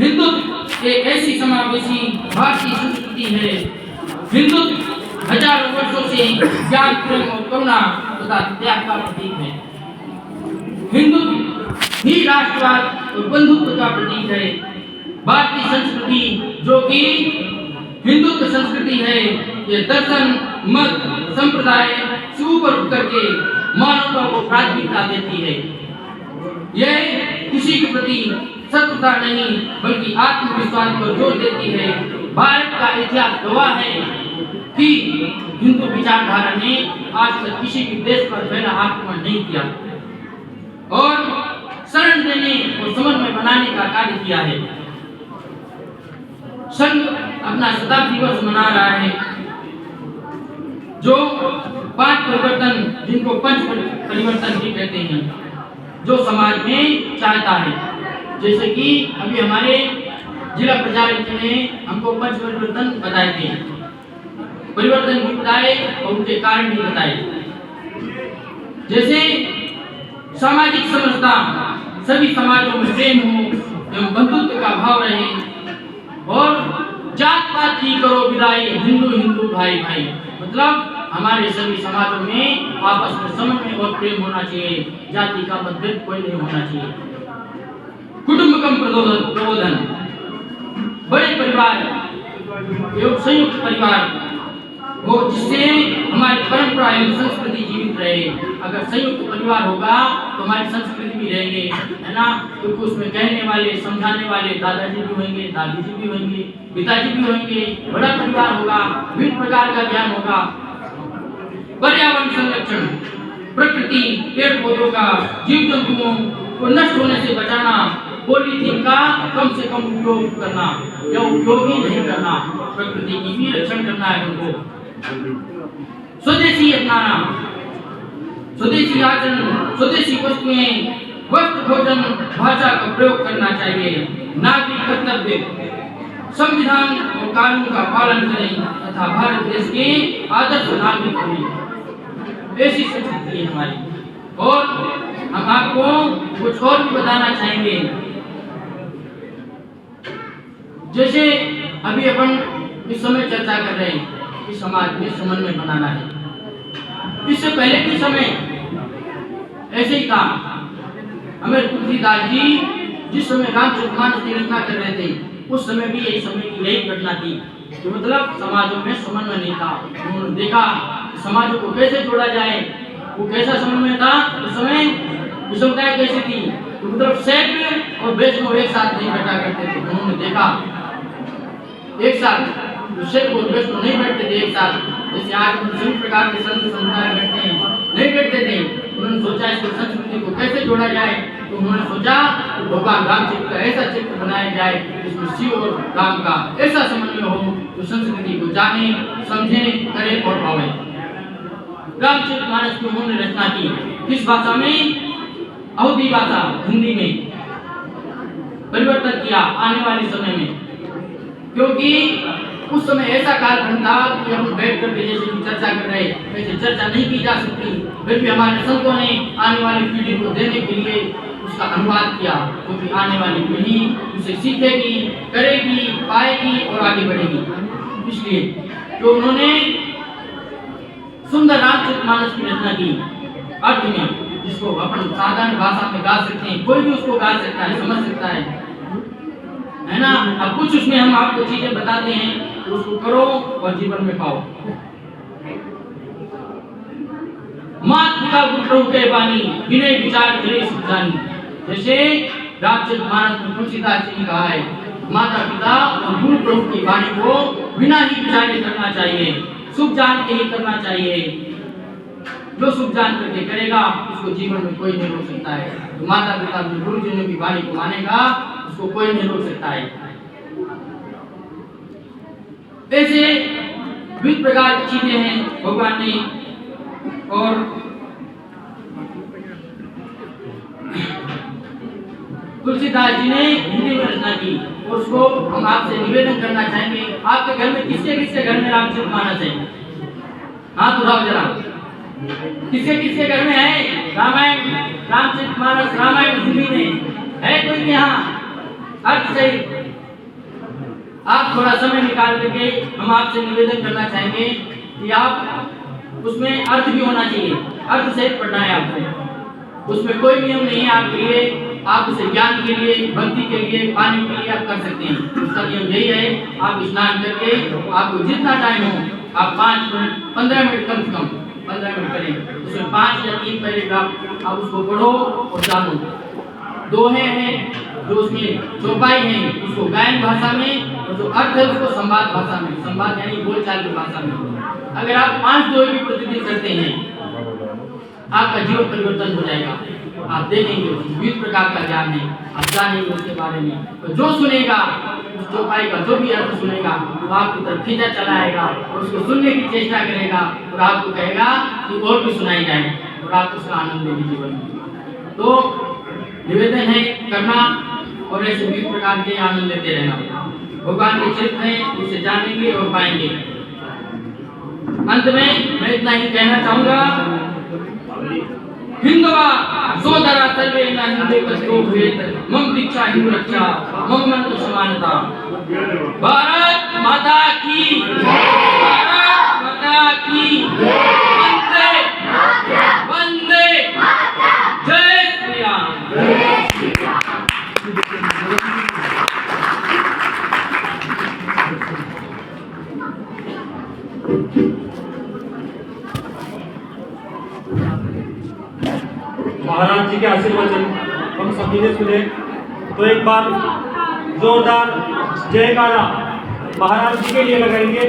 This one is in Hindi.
हिंदुत्व एक ऐसी समावेशी भारतीय संस्कृति है। हिंदुत्व हजारों वर्षों से ज्ञान, प्रेम और करुणा तथा त्याग का प्रतीक है। हिंदुत्व ही राष्ट्रवाद और बंधुत्व का प्रतीक है। भारतीय संस्कृति जो कि हिंदुत्व संस्कृति है, ये दर्शन, मत, संप्रदाय से ऊपर उठ करके मानवता को प्राथमिकता देती है। यह किसी के प्रति शत्रुता नहीं बल्कि आत्मविश्वास पर जोर देती है। भारत का इतिहास गवाह है कि हिंदू विचारधारा ने आज तक किसी भी देश पर पहला आक्रमण नहीं किया और शरण देने और समन्वय बनाने का कार्य किया है। संघ अपना शताब्दी वर्ष मना रहा है, जो 5 परिवर्तन, जिनको पंच परिवर्तन भी कहते हैं, जो समाज में चाहता है। जैसे कि अभी हमारे जिला प्रचारक ने हमको पंच परिवर्तन बताए थे, परिवर्तन भी बताए और उनके कारण भी बताए। जैसे सामाजिक समरसता, सभी समाजों में प्रेम हो एवं बंधुत्व का भाव रहे और जात पात की करो विदाई, हिंदू हिंदू भाई भाई। मतलब हमारे सभी समाजों में आपस में समन्वय और प्रेम होना चाहिए, जाति का मतभेद कोई नहीं होना चाहिए। कुटुंबकम प्रबोधन, बड़े परिवार एवं संयुक्त परिवार हो जिससे हमारी परंपरा एवं संस्कृति जीवित रहे। अगर संयुक्त परिवार होगा तो हमारी संस्कृति भी रहेंगे, है ना। क्योंकि उसमें कहने वाले, समझाने वाले दादाजी भी होंगे, दादी जी भी होंगे, पिताजी भी होंगे। बड़ा परिवार होगा, विभिन्न प्रकार का ज्ञान होगा। पर्यावरण संरक्षण, प्रकृति, पेड़ पौधों का, जीव जंतुओं को नष्ट होने से बचाना, पॉलीथीन का कम से कम उपयोग करना या उपयोग ही नहीं करना, प्रकृति की भी रक्षण करना है उनको। स्वदेशी अपनाना, स्वदेशी आचरण, स्वदेशी वस्तुएं, वस्त्र, भोजन, भाषा का प्रयोग करना चाहिए। नागरिक कर्तव्य, संविधान और कानून का पालन करें तथा भारत देश के आदर्श नागरिक बने। ऐसी संस्कृति है हमारी। और हम आपको कुछ और भी बताना चाहेंगे। जैसे अभी अपन इस समय चर्चा कर रहे हैं कि समाज में समन्वय बनाना है। इससे पहले के समय ऐसे ही था। हमें तुलसीदास जी जिस समय रामचरितमानस की रचना कर रहे थे, उस समय भी यही समय की यही घटना थी कि मतलब समाजों में समन्वय नहीं था। उन्होंने देखा समाजों को कैसे जोड़ा जाए, वो कैसा समन्वय था। उस समय विषमताएं कैसी थी, तो मतलब शैव और वैष्णव एक साथ नहीं बैठा करते थे। उन्होंने देखा एक साथ शैव और वैष्णव नहीं बैठते थे एक साथ, जैसे आज सभी प्रकार के संत समुदाय बैठते हैं, नहीं बैठते थे। उन्होंने सोचा इसको संस्कृति को कैसे जोड़ा जाए, तो उन्होंने सोचा कि भगवान रामचरित का ऐसा चित्र बनाया जाए जिसमें शिव और राम का ऐसा समन्वय हो जो संस्कृति को जाने, समझे, करे और भावे। रामचरितमानस की उन्होंने रचना की किस भाषा में? अवधी भाषा, हिंदी में परिवर्तन किया आने वाले समय में, क्योंकि उस समय ऐसा कालखंड था कि हम बैठ कर जैसे चर्चा कर रहे वैसे चर्चा नहीं की जा सकती। फिर भी हमारे संतों ने आने वाली पीढ़ी को देने के लिए उसका अनुवाद किया, क्योंकि आने वाली पीढ़ी उसे सीखेगी, करेगी, पाएगी और आगे बढ़ेगी। इसलिए तो उन्होंने सुंदर रामचरितमानस की रचना की अर्थ में, जिसको अपन साधारण भाषा में गा सकते हैं, कोई भी उसको गा सकता है, समझ सकता है ना। अब कुछ उसमें हम आपको चीजें बताते हैं, तो उसको करो और जीवन में पाओ। मात पिता गुरु प्रभु के बानी, विनय विचार करे सुख जानी। जैसे रामचरितमानस में तुलसीदास जी ने कहा है, माता पिता और गुरु प्रभु की वाणी को बिना ही विचारे करना चाहिए, सुख जान के ही करना चाहिए। जो सुख जान करके करेगा उसको जीवन में कोई नहीं रोक सकता है। तो माता पिता गुरुजनों की वाणी को मानेगा, उसको कोई नहीं रोक सकता है। ऐसे विभिन्न प्रकार की चीजें हैं भगवान ने। और तुलसीदास जी ने हिंदी में रचना की, उसको हम आपसे निवेदन करना चाहेंगे। आपके घर में किसके किसके घर में रामचरितमानस है? हाथ उठाओ जरा। किसके किसके घर में है रामायण, रामचरितमानस, रामायण हिंदी में है? कोई के यहाँ? अर्थ सहित आप थोड़ा समय निकाल करके हम आपसे निवेदन करना चाहेंगे कि आप उसमें अर्थ भी होना चाहिए, अर्थ सहित पढ़ना है आपको। उसमें कोई नियम नहीं है आपके लिए, आप उसे ज्ञान के लिए, भक्ति के लिए, पाने के लिए आप कर सकते हैं। उसका नियम यही है, आप स्नान करके आपको जितना टाइम हो आप 5 मिनट 15 मिनट कम से कम 15 मिनट करें। उसमें 5 या 3 पैराग्राफ आप उसको पढ़ो और जानो। दोहे हैं जो उसमें चौपाई है उसको गायन भाषा में, और जो अर्थ है उसको संवाद भाषा में, संवाद यानी बोलचाल की भाषा में। अगर आप 5 दोहे भी प्रतिदिन करते हैं आपका जीवन परिवर्तन हो जाएगा। आप देखेंगे विविध प्रकार का ज्ञान है, आप जानेंगे उसके बारे में। तो जो सुनेगा उस चौपाई का जो भी अर्थ सुनेगा वो आपकी तरफ खींचा चला आएगा और उसको सुनने की चेष्टा करेगा और आपको कहेगा कि और भी सुनाई जाए और आप उसका आनंद लेंगे जीवन में। तो निवेदन है करना और ऐसे विभिन्न प्रकार के आनंद लेते रहना। भगवान के चरित्र हैं उसे जानेंगे और पाएंगे। अंत में मैं इतना ही कहना चाहूंगा, हिंदवा सोदरा सर्वे न हिंदे कस्तो भेद, मम दीक्षा हिंदू रक्षा, मम मंत्र समानता। भारत माता की, भारत माता की, वंदे वंदे, जय श्री राम। महाराज जी के आशीर्वचन हम सभी ने सुने, तो एक बार जोरदार जयकारा महाराज जी के लिए लगाएंगे।